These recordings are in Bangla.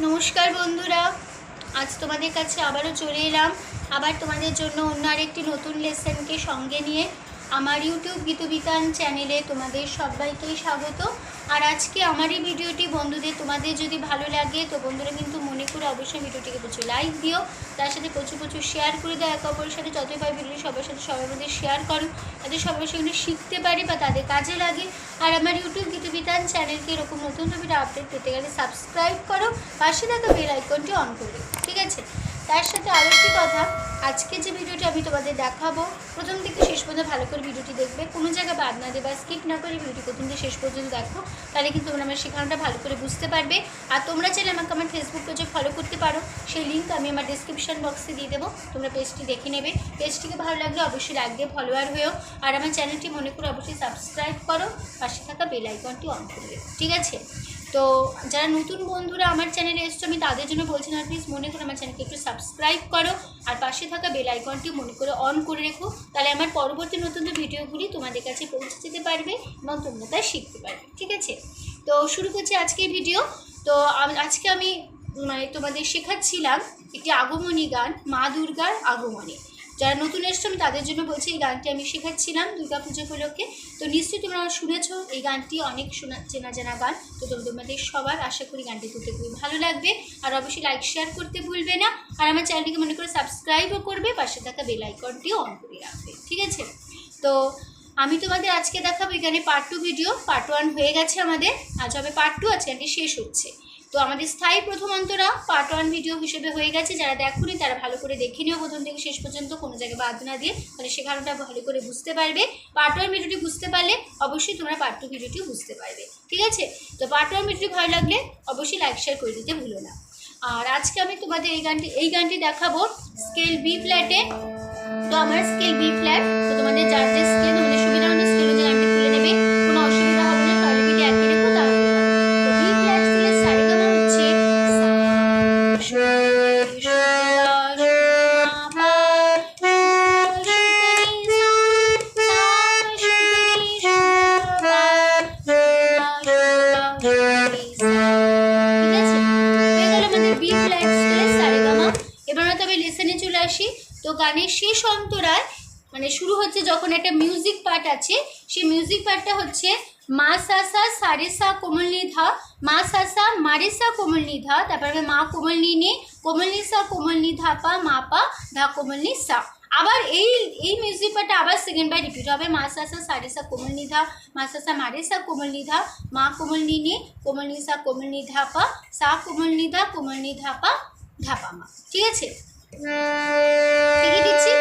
নমস্কার বন্ধুরা, আজ তোমাদের কাছে আবারও চলে এলাম। আবার তোমাদের জন্য অন্য আরেকটি নতুন লেসনকে সঙ্গে নিয়ে আমার ইউটিউব গীতবিতান চ্যানেলে তোমাদের সবাইকেই স্বাগত। আর আজকে আমার এই ভিডিওটি বন্ধুদের তোমাদের যদি ভালো লাগে তো বন্ধুরা কিন্তু মনে করে অবশ্যই ভিডিওটিকে প্রচুর লাইক দিও, তার সাথে প্রচুর শেয়ার করে দাও। একে অপরের সাথে যতই পাই ভিডিওটি সবার সাথে সবার মধ্যে শেয়ার করো, যাতে সবাই সেগুলো শিখতে পারে বা তাদের কাজে লাগে। আর আমার ইউটিউব গীতবিতান চ্যানেলকে এরকম নতুন ভিডিও আপডেট পেতে গেলে সাবস্ক্রাইব করো, পাশে থাকা বেল আইকনটি অন করে দিও, ঠিক আছে? তার সাথে আরেকটি কথা, আজকে যে ভিডিওটি আমি তোমাদের দেখাবো প্রথম থেকে শেষ পর্যন্ত ভালো করে ভিডিওটি দেখবে, কোনো জায়গায় বাদ না দেবে, স্কিপ না করে ভিডিওটি প্রথম থেকে শেষ পর্যন্ত দেখো, তাহলে কিন্তু তোমরা আমার শেখানোটা ভালো করে বুঝতে পারবে। আর তোমরা চাইলে আমাকে আমার ফেসবুক পেজে ফলো করতে পারো, সেই লিঙ্ক আমি আমার ডিসক্রিপশন বক্সে দিয়ে দেবো, তোমরা পেজটি দেখে নেবে। পেজটিকে ভালো লাগলে অবশ্যই লাইক দিয়ে ফলোয়ার হয়েও, আর আমার চ্যানেলটি মনে করে অবশ্যই সাবস্ক্রাইব করো, পাশে থাকা বেল আইকনটি অন করবে, ঠিক আছে? তো যারা নতুন বন্ধুরা আমার চ্যানেলে এসছো আমি তাদের জন্য বলছি না, প্লিজ মনে করে আমার চ্যানেলকে একটু সাবস্ক্রাইব করো, আর পাশে থাকা বেল আইকনটি মনে করে অন করে রেখো, তাহলে আমার পরবর্তী নতুন ভিডিওগুলি তোমাদের কাছে পৌঁছে যেতে পারবে এবং তোমরা তা শিখতে পারবে, ঠিক আছে? তো শুরু করছি আজকের ভিডিও। তো আজকে আমি তোমাদের শেখাচ্ছিলাম একটি আগমনী গান, মা দুর্গার আগমনী। যারা নতুন এসছো আমি তাদের জন্য বলছি, এই গানটি আমি শেখাচ্ছিলাম দুর্গা পুজো উপলক্ষে। তো নিশ্চয়ই তোমরা শুনেছো, এই গানটি অনেক চেনা জানা গান। তো তোমাদের সবার আশা করি গানটি তুলতে খুবই ভালো লাগবে। আর অবশ্যই লাইক শেয়ার করতে ভুলবে না, আর আমার চ্যানেলটিকে মনে করে সাবস্ক্রাইবও করবে, পাশে থাকা বেল আইকনটিও অন করে রাখবে, ঠিক আছে? তো আমি তোমাদের আজকে দেখাবো এখানে পার্ট 2 ভিডিও। পার্ট 1 হয়ে গেছে আমাদের, আজ হবে পার্ট 2, আজকে গানটি শেষ হচ্ছে। তো আমাদের স্থায়ী প্রথমান্তরা পার্ট 1 ভিডিও হিসেবে হয়ে গেছে। যারা দেখোনি তারা ভালো করে দেখে নিও প্রথম থেকে শেষ পর্যন্ত, কোনো জায়গায় বাদ না দিয়ে, তাহলে শেখানোটা ভালো করে বুঝতে পারবে। পার্ট 1 ভিডিওটি বুঝতে পারলে অবশ্যই তোমরা পার্ট 2 ভিডিওটিও বুঝতে পারবে, ঠিক আছে? তো পার্ট 1 ভিডিওটি ভালো লাগলে অবশ্যই লাইক শেয়ার করে দিতে ভুলো না। আর আজকে আমি তোমাদের এই গানটি দেখাবো স্কেল বি ফ্ল্যাটে। তো আমার স্কেল বি ফ্ল্যাট, তো তোমাদের যার যে স্কেল, তোমাদের সুবিধা মতো স্কেল অনুযায়ী গানটি তুলে নেবে, কোনো অসুবিধা হবে না, স্বরলিপিটি একই রেখো, তাহলে তো বি ফ্ল্যাট স্কেলের সারেগামা হচ্ছে তো গানের শেষ অন্তরায় মানে শুরু হচ্ছে যখন একটা মিউজিক পার্ট আছে, সেই মিউজিক পার্টটা হচ্ছে মা সা সা সারে সা কোমল নি ধা, মা সা সা মারে সা কোমল নি ধা, তারপরে মা কোমল নি সা কোমল নি ধা পা মা পা ধা কোমল নি সা। আবার এই মিউজিক পার্টটা আবার সেকেন্ড বার রিপিট হবে, মা সা সা সারে সা কোমল নি ধা, মা সা সা মারে সা কোমল নি ধা, মা কোমল নি সা কোমল নি ধা পা, সা কোমল নি ধা পা ধা পা মা, ঠিক আছে? ঠিক দিচ্ছি।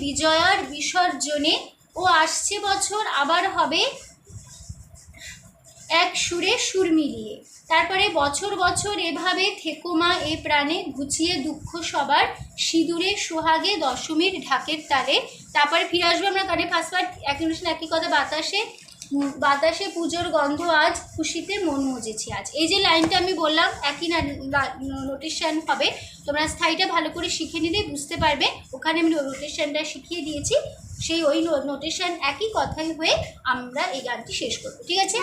বিজয়ার বিসর্জনে ও আসছে বছর আবার হবে এক সুরে সুর মিলিয়ে, তারপরে বছর বছর এভাবে থেকো মা এ প্রাণে, ঘুচিয়ে দুঃখ সবার সিঁদুরে সোহাগে দশমীর ঢাকের তালে। তারপরে ফিরে আসবো আমরা গানে ফার্স্ট পার্ট, একই অনুষ্ঠান একই কথা বাতাসে, বাতাসে পুজোর গন্ধ আজ, খুশিতে মন মজেছি আজ। এই যে লাইনটা আমি বললাম একই নোটেশন হবে, তোমরা স্থায়ীটা ভালো করে শিখে নিলেই বুঝতে পারবে। ওখানে আমি নোটেশনটা শিখিয়ে দিয়েছি, সেই ওই নোটেশন একই কথাই হয়ে আমরা এই গানটি শেষ করবো, ঠিক আছে?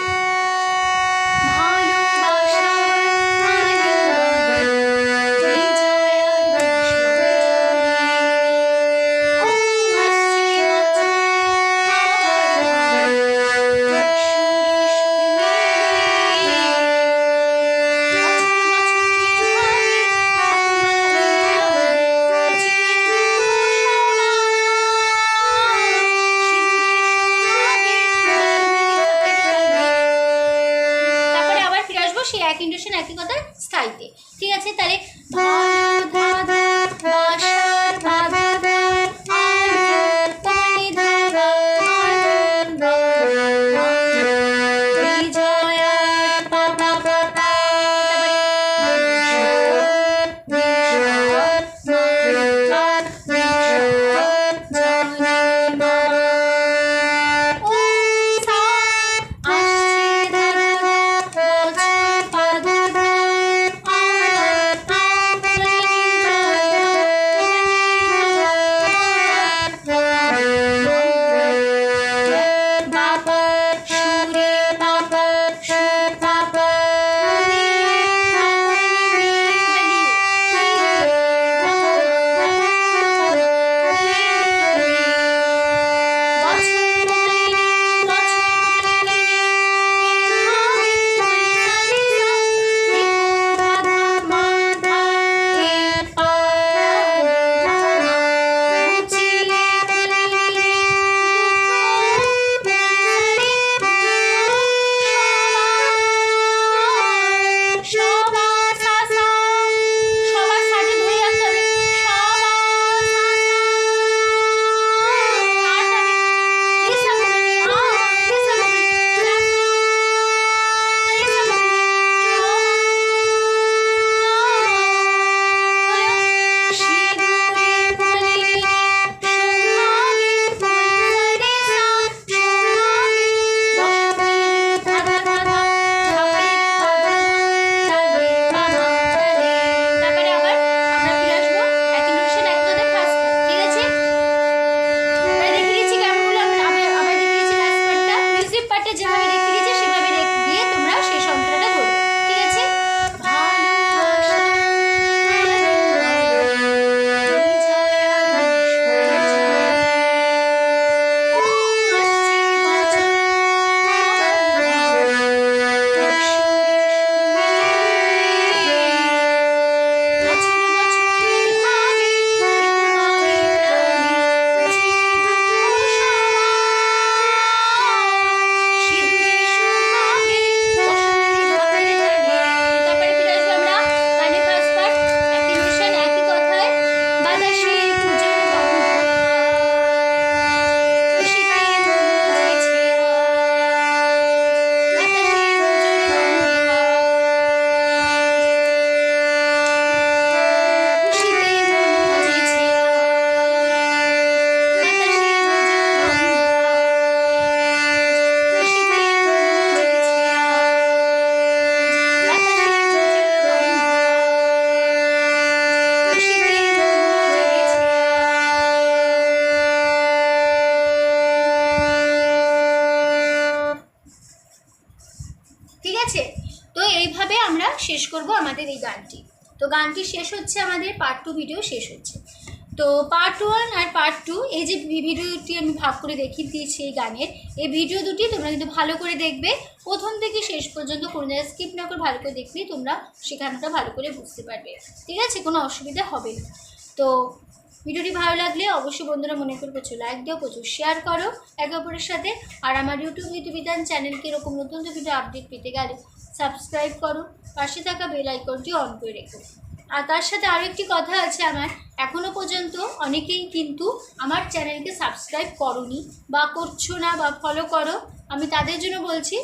এক ইন্ডোশন একই কথা স্থায়ীতে, ঠিক আছে? তাহলে এইভাবে আমরা শেষ করব আমাদের এই গানটি। তো গানটি শেষ হচ্ছে, আমাদের পার্ট 2 ভিডিও শেষ হচ্ছে। তো পার্ট 1 আর পার্ট 2 এই যে ভিডিওটি আমি ভাগ করে দেখিয়ে দিয়েছি এই গানের, এই ভিডিও দুটি তোমরা কিন্তু ভালো করে দেখবে, প্রথম থেকে শেষ পর্যন্ত কোনো জায়গায় স্কিপ না করে ভালো করে দেখলেই তোমরা শেখানোটা ভালো করে বুঝতে পারবে, ঠিক আছে? কোনো অসুবিধা হবে না। তো ভিডিওটি ভালো লাগলে অবশ্যই বন্ধুরা মনে করে প্রচুর লাইক দিও, প্রচুর শেয়ার করো একে অপরের সাথে। আর আমার ইউটিউব গীতবিতান চ্যানেলকে এরকম নতুন ভিডিও আপডেট পেতে গেলে সাবস্ক্রাইব করো, পাশে থাকা বেল আইকনটি অন করে রেখো। আর তার সাথে আরও একটি কথা আছে, আমার এখনও পর্যন্ত অনেকেই কিন্তু আমার চ্যানেলকে সাবস্ক্রাইব করোনি বা করছো না বা ফলো করো, আমি তাদের জন্য বলছি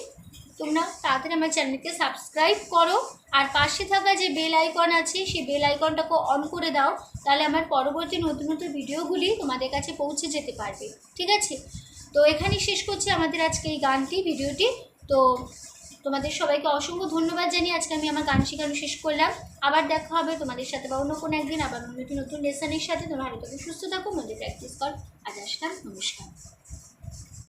তোমরা তাড়াতাড়ি আমার চ্যানেলকে সাবস্ক্রাইব করো আর পাশে থাকা যে বেল আইকন আছে সেই বেল আইকনটাকে অন করে দাও, তাহলে আমার পরবর্তী নতুন নতুন ভিডিওগুলি তোমাদের কাছে পৌঁছে যেতে পারবে, ঠিক আছে? তো এখানেই শেষ করছি আমাদের আজকে এই গানটি ভিডিওটি। তো তোমাদের সবাইকে অসংখ্য ধন্যবাদ জানিয়ে আজকে আমি আমার গান শেখানো শেষ করলাম। আবার দেখা হবে তোমাদের সাথে বা অন্য কোনো একদিন আবার অন্য একটি নতুন লেসনের সাথে। তোমরা ভালো থাকো, সুস্থ থাকো, মধ্যে প্র্যাকটিস কর। আজ আসলাম, নমস্কার।